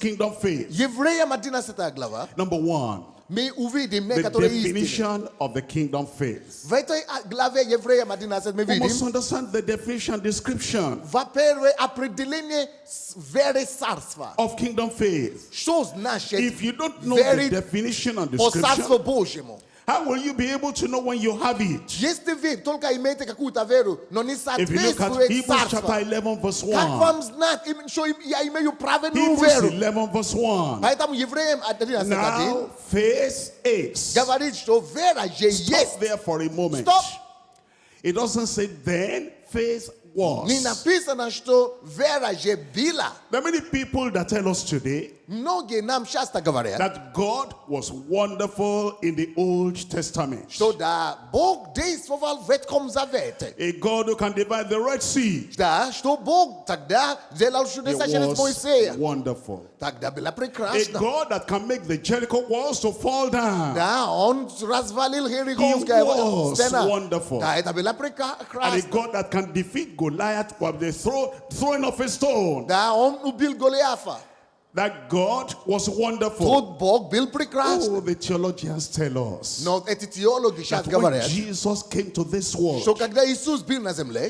kingdom faith. Number one, the definition of the kingdom faith. We must understand the definition, description of kingdom faith. If you don't know the definition and description, how will you be able to know when you have it? If you look at Hebrews chapter 11 verse 1. Hebrews 11 verse 1. Now faith is. Stop there for a moment. Stop. It doesn't say then faith was. There are many people that tell us today that God was wonderful in the Old Testament. A God who can divide the Red Sea. He was wonderful. A God that can make the Jericho walls to fall down. He was wonderful. And a God that can defeat Goliath by the throwing of a stone. That God was wonderful. Oh, the theologians tell us that when Jesus came to this world,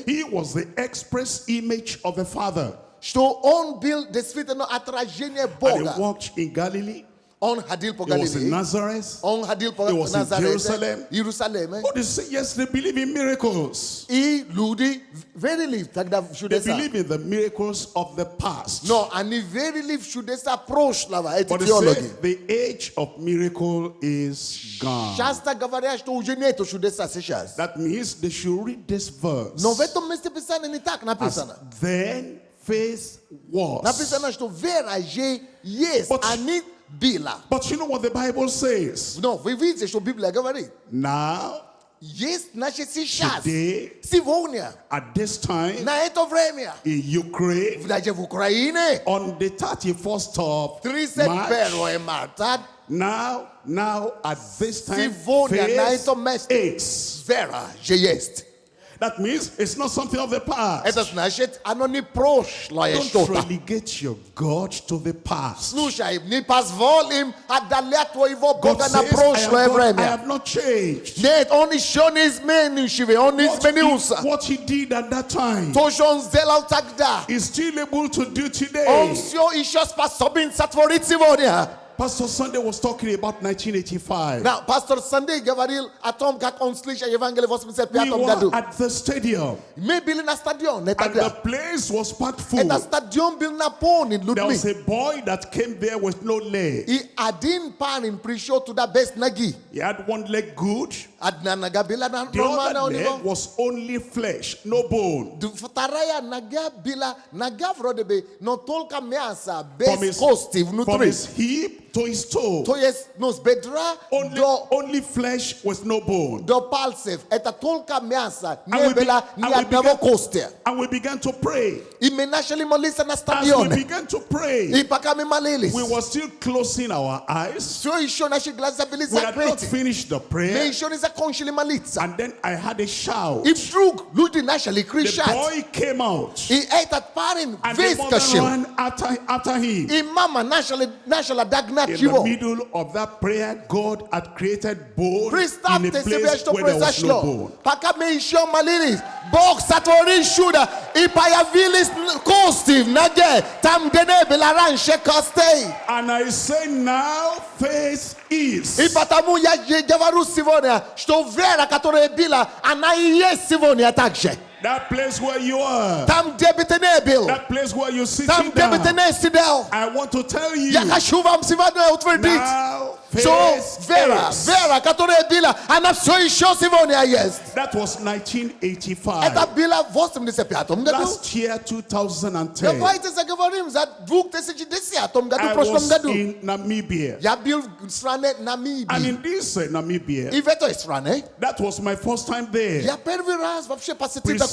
he was the express image of the Father. And he walked in Galilee. He was in Nazareth. He was in Jerusalem. Oh, they say, yes, they believe in miracles. They believe in the miracles of the past. But they say the age of miracle is gone. That means they should read this verse. As then faith was. But you know what the Bible says? Now, today, at this time, in Ukraine, on the 31st of March, now at this time, faith is. That means it's not something of the past. Don't relegate your God to the past. God says, I have not changed. What he did at that time, is still able to do today. Pastor Sunday was talking about 1985. Now, Pastor Sunday gavaril atom kak onslish evangelist was we were at the stadium. And the place was packed full. There was a boy that came there with no leg. He had one leg good. The other leg was only flesh, no bone. From his hip to his toe, only flesh with no bone. And we began to pray. As we began to pray, we were still closing our eyes. We had not finished the prayer. And then I had a shout. The boy came out. And the mother ran after him. In the middle of that prayer, God had created bone in a place where there was no bone. And I say now faith is. That place where you are, that place where you're sitting down, I want to tell you, now faith is. That was 1985. Last year, 2010, I was in Namibia. And in this Namibia, that was my first time there.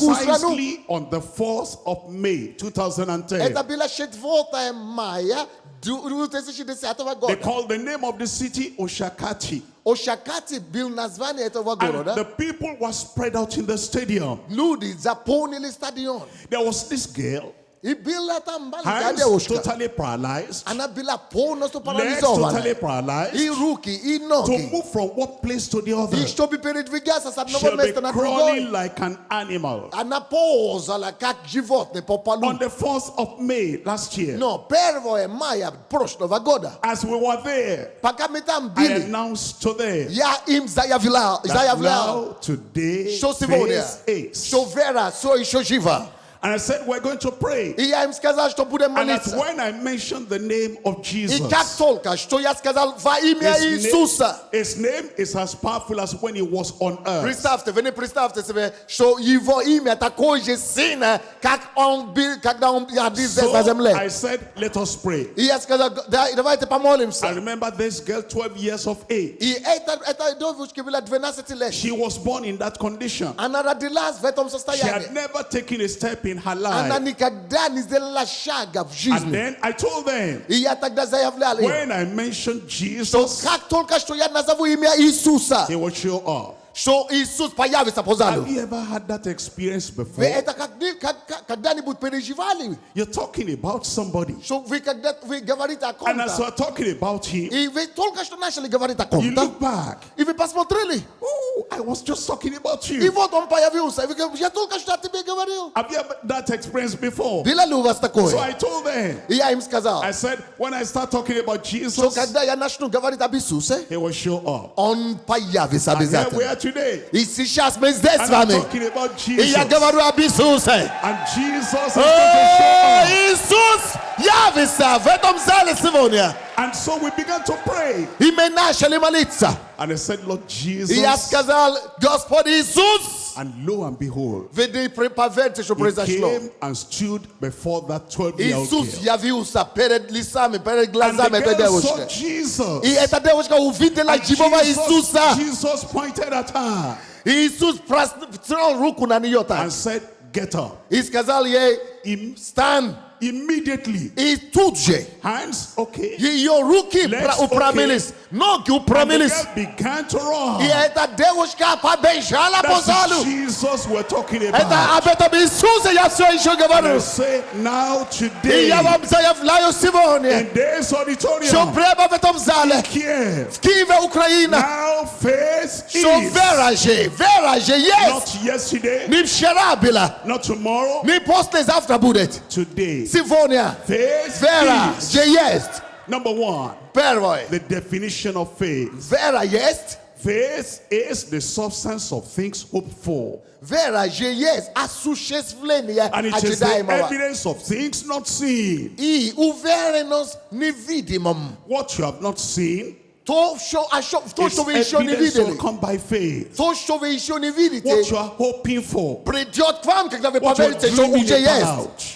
Precisely on the 4th of May 2010. They called the name of the city Oshakati. And the people were spread out in the stadium. There was this girl. Hands totally paralyzed. Legs totally paralyzed. To move from one place to the other. She'll be crawling like an animal. On the 4th of May last year, as we were there, I announced to them that now today phase 8. And I said, we're going to pray. And that's when I mentioned the name of Jesus. His name is as powerful as when he was on earth. So I said, let us pray. I remember this girl, 12 years of age. She was born in that condition. She had never taken a step in her life. And then I told them, when I mentioned Jesus, he will show up. Have you ever had that experience before? You're talking about somebody, and as we're talking about him, you look back. Oh, I was just talking about you. Have you ever that experience before? So I told them, I said, when I start talking about Jesus, he will show up. And here we are today. And I'm talking about Jesus. And Jesus is going to show up. And so we began to pray. And I said, Lord Jesus. And lo and behold, he came and stood before that 12-year-old girl. And the girl saw Jesus. And Jesus pointed at her and said, get up. Stand. Immediately. Hands okay. Legs okay. And the girl began to run. That's Jesus we're talking about. And I say, now today, in this auditorium, in Kiev, now faith is not yesterday, not tomorrow, today. Faith is. Number one, the definition of faith. Faith is the substance of things hoped for. And it is the evidence of things not seen. What you have not seen, its evidence will come by faith. What you are hoping for, what you are dreaming about,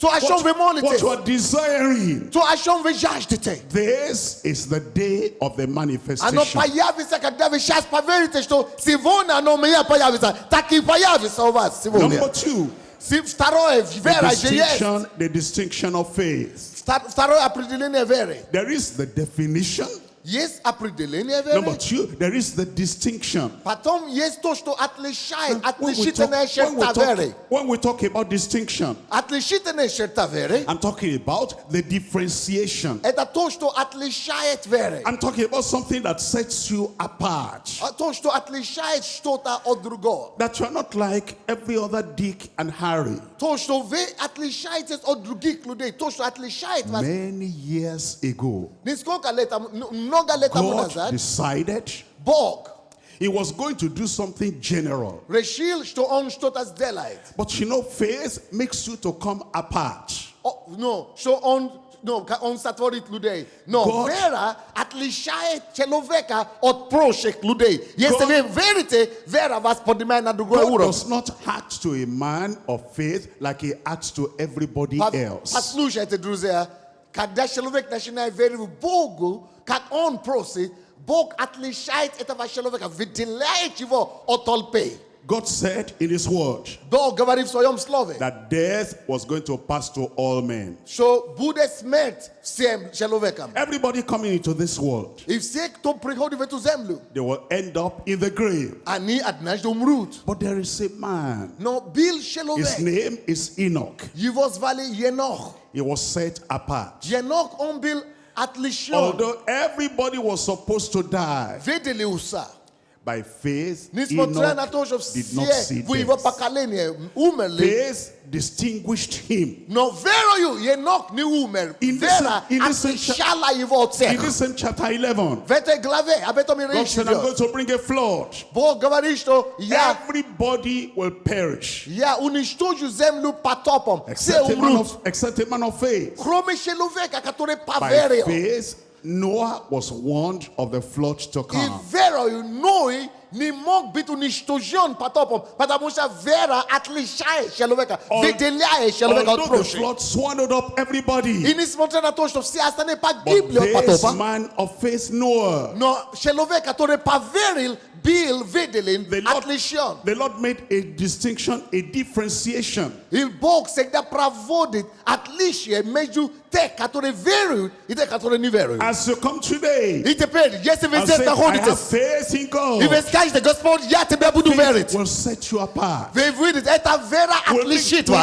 what you are desiring, this is the day of the manifestation. Number two, the distinction of faith. There is the definition. Number two, there is the distinction. When we talk about distinction, I'm talking about the differentiation. I'm talking about something that sets you apart. That you are not like every other Dick and Harry. Many years ago, God decided he was going to do something general. But you know, faith makes you to come apart. God does not act to a man of faith like he acts to everybody else. God said in his word that death was going to pass to all men. Everybody coming into this world, they will end up in the grave. But there is a man. His name is Enoch. He was set apart. Although everybody was supposed to die, by faith, Enoch did not see death. Faith distinguished him. In this same chapter 11, God said, I'm going to bring a flood. Everybody will perish except a man of faith. By faith, Noah was warned of the flood to come. Although the flood swallowed up everybody, but this man of faith, Noah, the Lord made a distinction, a differentiation. As you come today, and say, I have faith in God. Faith will set you apart. Will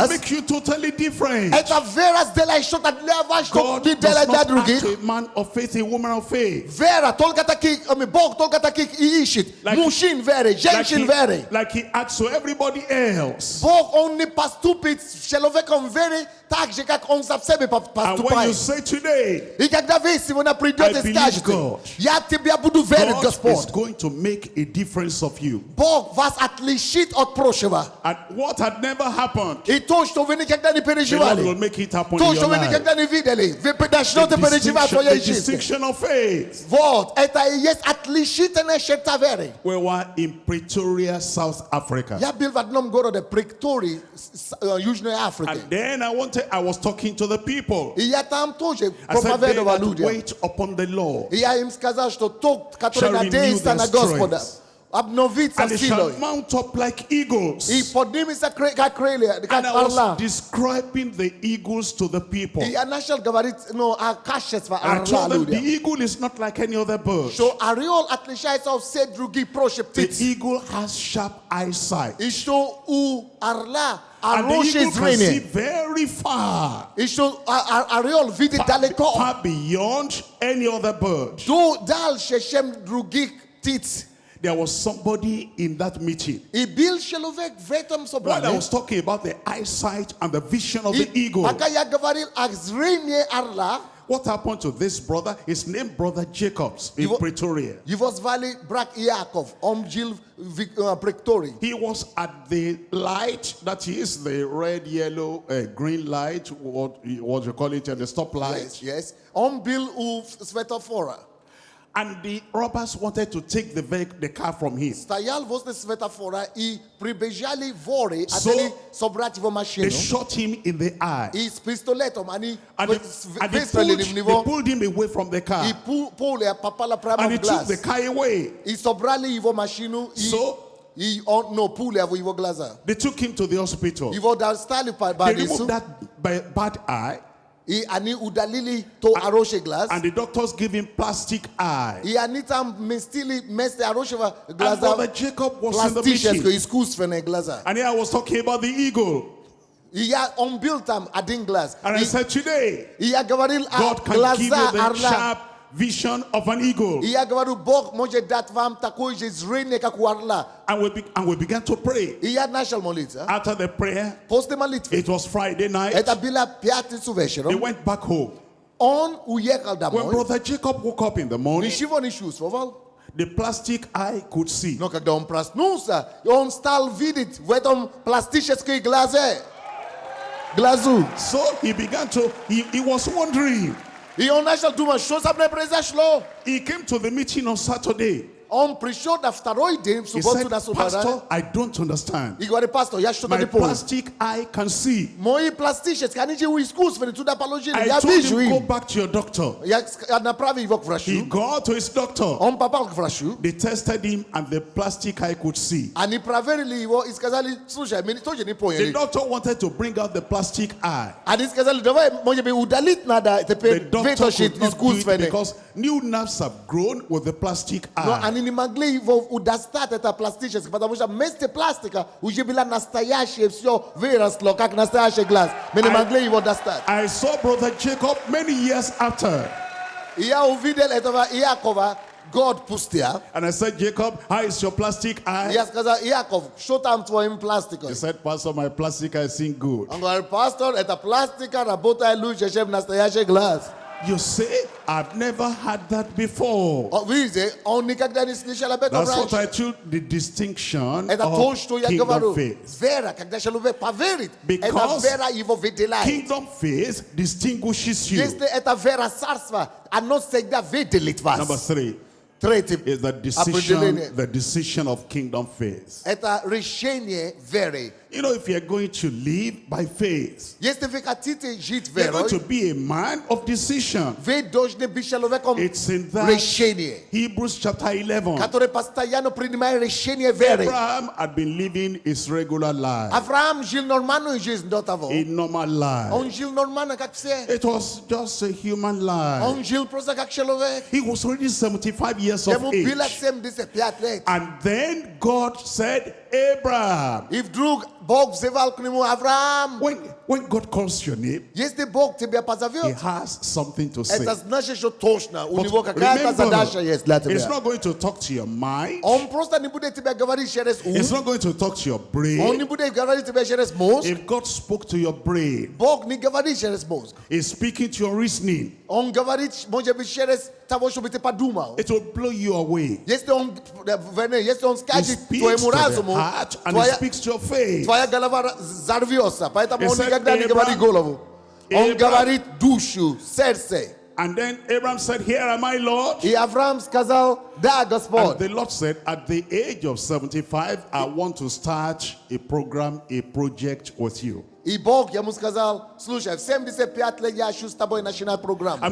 make you totally different. God does not ask a man of faith, a woman of faith, like he acts to everybody else. And when you say today, I believe God, God is going to make a difference of you. And what had never happened, the Lord will make it happen in your life. The distinction of faith. We were in Pretoria, South Africa. And then I was talking to the people. I said, they that wait upon the Lord shall renew their strength, and they shall mount up like eagles. And I was describing the eagles to the people. And I told them the eagle is not like any other bird. The eagle has sharp eyesight. And the eagle can see very far, far beyond any other bird. There was somebody in that meeting. When I was talking about the eyesight and the vision of the eagle, what happened to this brother? His name Brother Jacobs in Pretoria. He was at the light, that is the red, yellow, green light, what you call it, the stop light. Yes. And the robbers wanted to take the car from him. So they shot him in the eye. And they pulled him away from the car. And he took the car away. So they took him to the hospital. They removed that bad eye. And the doctors give him plastic eye. And Brother Jacob was in the meeting. And here I was talking about the eagle. And I said, today, God can give you the sharp vision of an eagle. And we began to pray. After the prayer, it was Friday night. They went back home. When Brother Jacob woke up in the morning, the plastic eye could see. So he began to, he was wondering. He came to the meeting on Saturday. He said, Pastor, I don't understand. My plastic eye can see. I told him, go back to your doctor. He got to his doctor. They tested him and the plastic eye could see. The doctor wanted to bring out the plastic eye. The doctor could not do it because new nerves have grown with the plastic eye. I saw Brother Jacob many years after. God pustia. And I said, Jacob, how is your plastic eye? Yes, because show time for him plastic. He said, Pastor, my plastic eye is good. Pastor, at a plastic glass. You say, I've never had that before. That's what I choose, the distinction of kingdom faith. Because kingdom faith distinguishes you. Number 3. Is the decision of kingdom faith. You know, if you're going to live by faith, you're going to be a man of decision. It's in that Hebrews chapter 11. Abraham had been living his regular life. A normal life. It was just a human life. He was already 75 years of age. And then God said, Abraham. When God calls your name, He has something to say. But remember, it's not going to talk to your mind. It's not going to talk to your brain. If God spoke to your brain, He's speaking to your reasoning. It will blow you away. He speaks to the heart and He speaks to your faith. And then Abraham said, here am I, Lord. And the Lord said, at the age of 75, I want to start a program, a project with you. I'm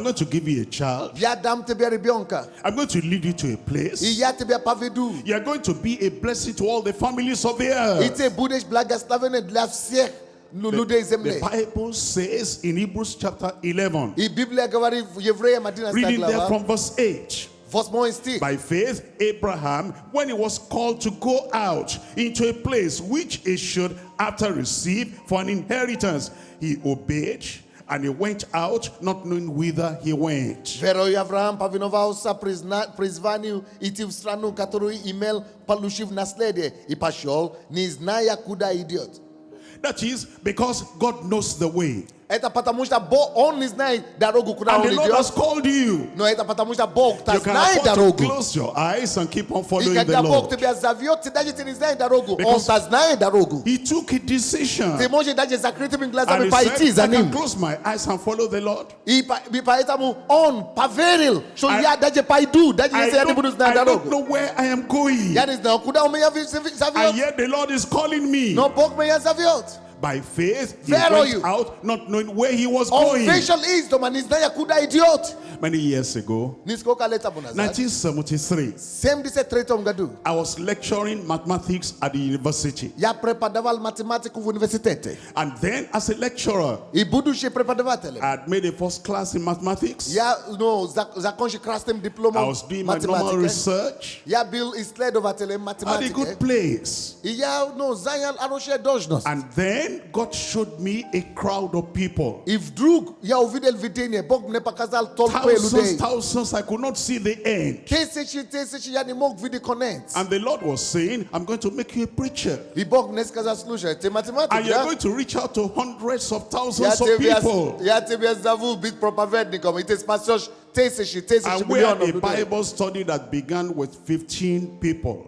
going to give you a child. I'm going to lead you to a place. You're going to be a blessing to all the families of the earth. The Bible says in Hebrews chapter 11, reading there from verse 8. By faith, Abraham, when he was called to go out into a place which he should after receive for an inheritance, he obeyed and he went out, not knowing whither he went. That is because God knows the way. And the Lord has called you. You can afford to close your eyes and keep on following the Lord. Because He took a decision. And He said, I can close my eyes and follow the Lord. I don't know where I am going. And yet the Lord is calling me. By faith, he went out not knowing where he was going. Many years ago, 1973, I was lecturing mathematics at the university. And then as a lecturer, I had made a first class in mathematics. I was doing my normal research. I had a good place. And then God showed me a crowd of people. Thousands, I could not see the end. And the Lord was saying, I'm going to make you a preacher. And you're going to reach out to hundreds of thousands of people. And we had a Bible study that began with 15 people.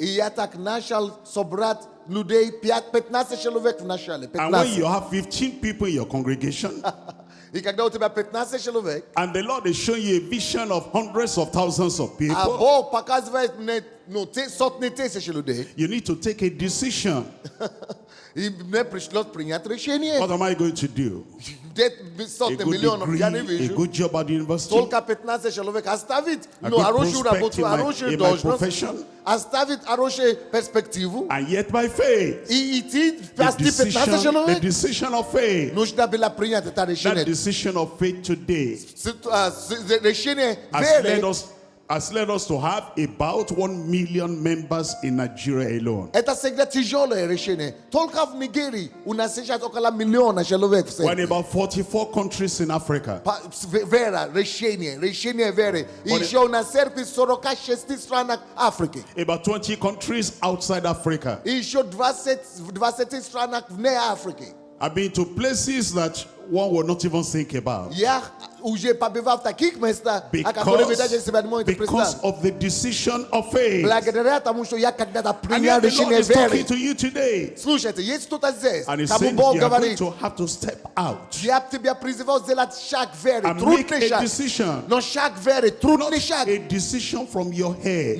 And when you have 15 people in your congregation, And the Lord is showing you a vision of hundreds of thousands of people. You need to take a decision. What am I going to do? A good degree, a good job at the university, a good prospect in my profession, and yet by faith, the decision of faith, that decision of faith today has led us to have about 1 million members in Nigeria alone. We're in about 44 countries in Africa. About 20 countries outside Africa. I've been to places that one will not even think about. Because of the decision of faith. And yet the Lord is talking to you today. And He's saying you are going to have to step out and make a decision. Not a decision from your head.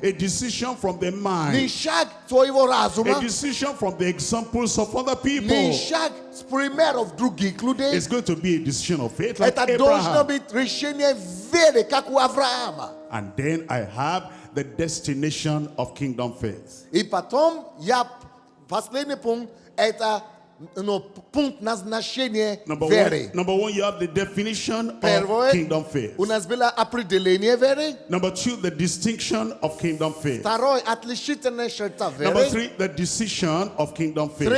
A decision from the mind. A decision from the examples of other people. It's going to be a decision of faith like Abraham. And then I have the destination of kingdom faith. Number one, you have the definition of kingdom faith. Number two, the distinction of kingdom faith. Number three, the decision of kingdom faith.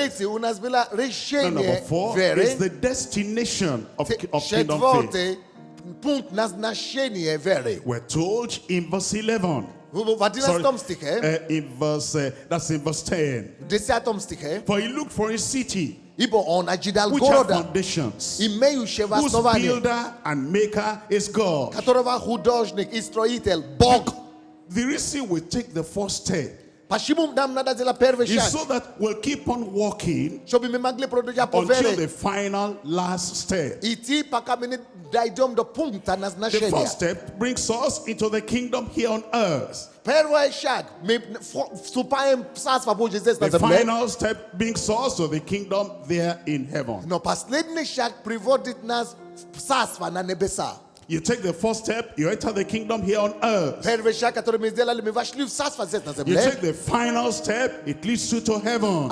Number four is the destination of kingdom faith. We're told in verse 11. Sorry, that's in verse 10. For he looked for a city which had foundations, whose builder and maker is God. The reason we take the first step is so that we'll keep on walking until the final last step. The first step brings us into the kingdom here on earth. The final step brings us to the kingdom there in heaven. You take the first step, you enter the kingdom here on earth. You take the final step, it leads you to heaven.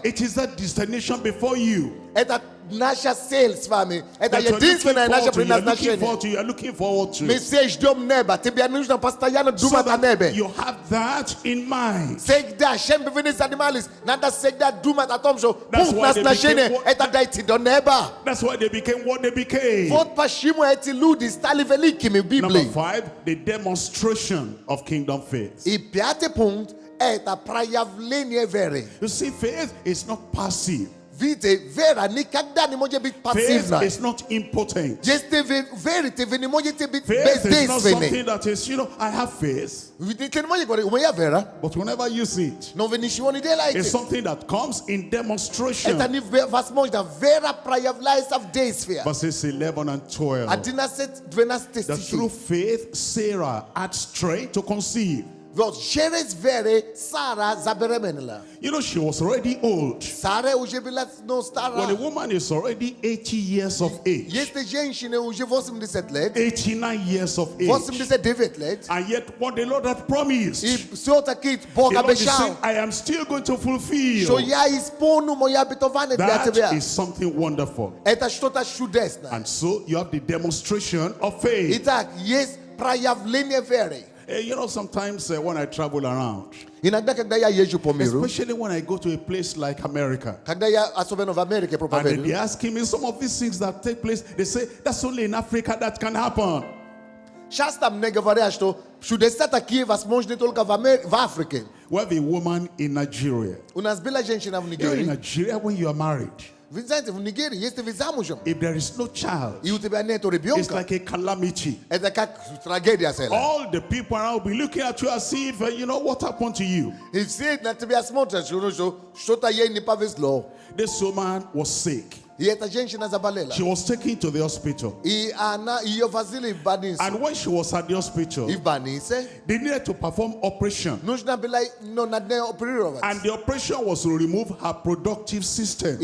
It is that destination before you. You are looking forward to. So that you have that in mind. That's why they became what they became. Number five, the demonstration of kingdom faith. You see, faith is not passive. Faith is not impotent. Faith is not something that is, I have faith, but whenever you see it, it's something that comes in demonstration. Verses 11 and 12. That through faith, Sarah had strength to conceive. She was already old. When a woman is already 80 years of age, 89 years of age, and yet what the Lord had promised, the Lord is saying, I am still going to fulfill. That is something wonderful. And so you have the demonstration of faith. Sometimes when I travel around, especially when I go to a place like America, and they ask me some of these things that take place, they say, that's only in Africa that can happen. We have a woman in Nigeria. You're in Nigeria when you are married. If there is no child, it's like a calamity. All the people around will be looking at you as if, what happened to you? This woman was sick. She was taken to the hospital. And when she was at the hospital, they needed to perform operation. And the operation was to remove her reproductive system.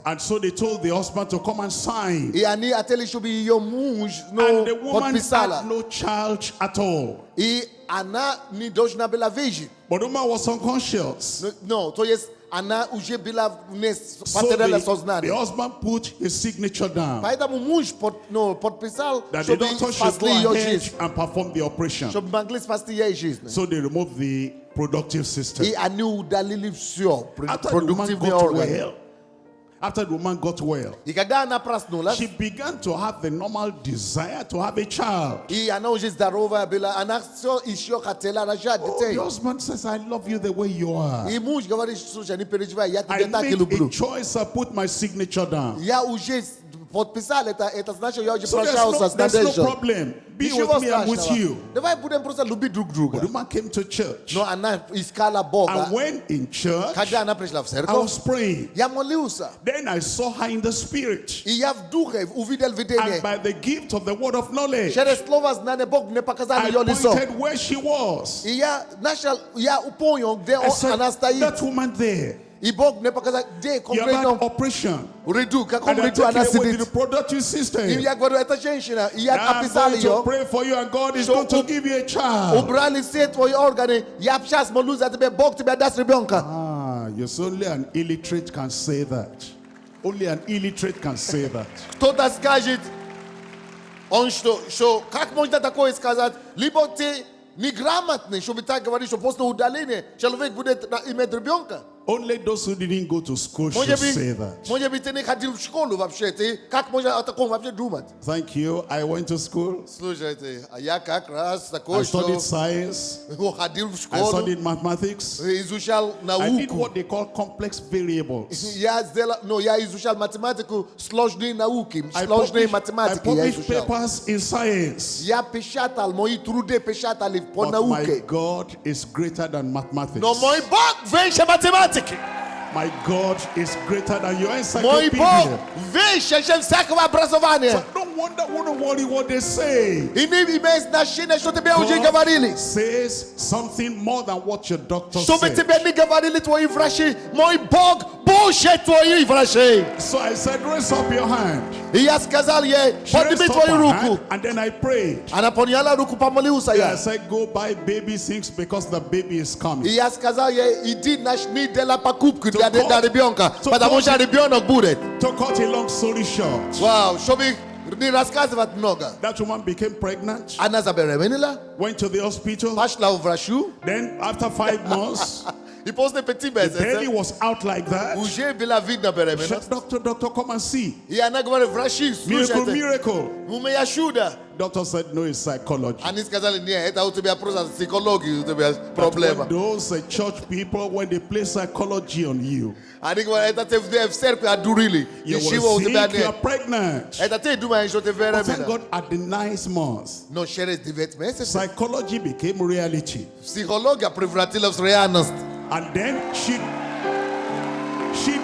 And so they told the husband to come and sign. And the woman had no child at all. But the woman was unconscious. So the husband put his signature down that the doctor should go ahead and perform the operation. So they removed the productive system. After the woman got well, she began to have the normal desire to have a child. The husband says, I love you the way you are. I made a choice, I put my signature down. So there's no problem. Be with me, I'm with you. But the man came to church. And when in church, I was praying. Then I saw her in the spirit. And by the gift of the word of knowledge, I pointed where she was. I said, that woman there, you have had operation. And they're taking away the reproductive system. I'm going to pray for you and God is going to give you a child. Yes, only an illiterate can say that. Only an illiterate can say that. Кто-то скажет, что как можно такое сказать, либо ты неграмотный, чтобы так говорить, что после удаления человек будет иметь ребенка. Only those who didn't go to school should say that. Thank you. I went to school. I studied science. I studied mathematics. I did what they call complex variables. I published papers in science. But my God is greater than mathematics. My God is greater than your encyclopedia. So don't worry what they say. God says something more than what your doctor says. So I said, raise up your hand. She raised up her hand, and then I prayed. I said, go buy baby things because the baby is coming. To cut a long story short. Wow, that woman became pregnant. Went to the hospital. Then after 5 months, the baby was out like that. She said, doctor, come and see. Miracle. Doctor said, no, it's psychology. When those church people, when they play psychology on you, you were sick, you are pregnant. But thank God, at the 9th month, psychology became reality. And then she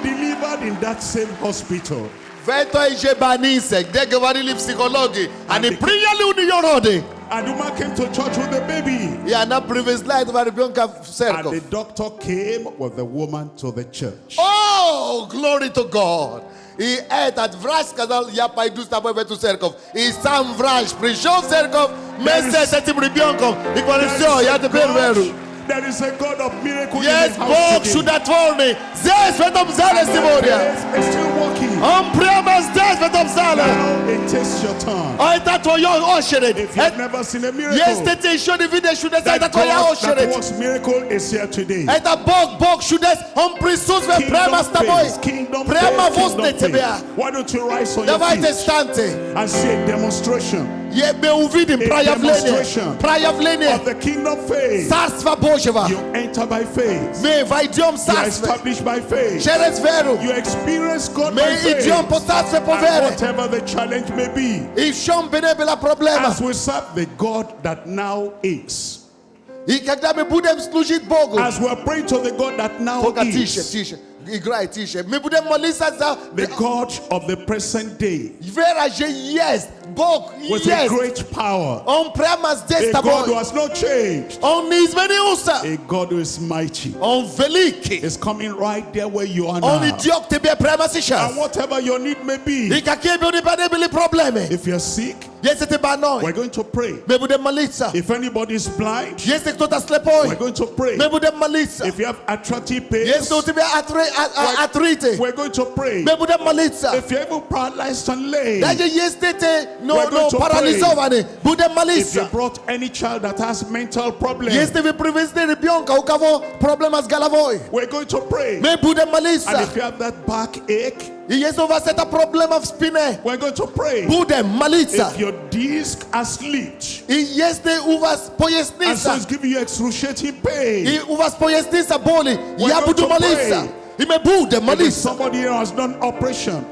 delivered in that same hospital. And the woman came to church with the baby. And the doctor came with the woman to the church. Oh, glory to God. И этот врач сказал, я пойду с тобой в эту церковь. И сам врач пришел в церковь вместе с этим ребенком. И говорит, все, я теперь верю. There is a God of miracles. Есть Бог чудотворный здесь, в этом зале сегодня. Он прямо здесь, в этом зале. Это твоя очередь. Если ты еще не видишь чудеса, это твоя очередь. Это Бог чудес. Он присутствует прямо с тобой. Прямо возле тебя. Давайте встаньте. And see a demonstration demonstration of the kingdom faith. You enter by faith. You are established by faith. You experience God by faith. And whatever the challenge may be, as we serve the God that now is. As we are praying to the God that now is. The God of the present day. With a great power. A God who has not changed. A God who is mighty. Is coming right there where you are now. And whatever your need may be. If you're sick, we're going to pray. If anybody is blind, we're going to pray. If you have arthritic pains, we're going to pray. If you're even paralyzed and lame, we're going to pray. If you brought any child that has mental problems, we're going to pray. And if you have that backache, we're going to pray. If your disc has slipped, and so it's giving you excruciating pain, we're going to pray. If somebody here has done operation,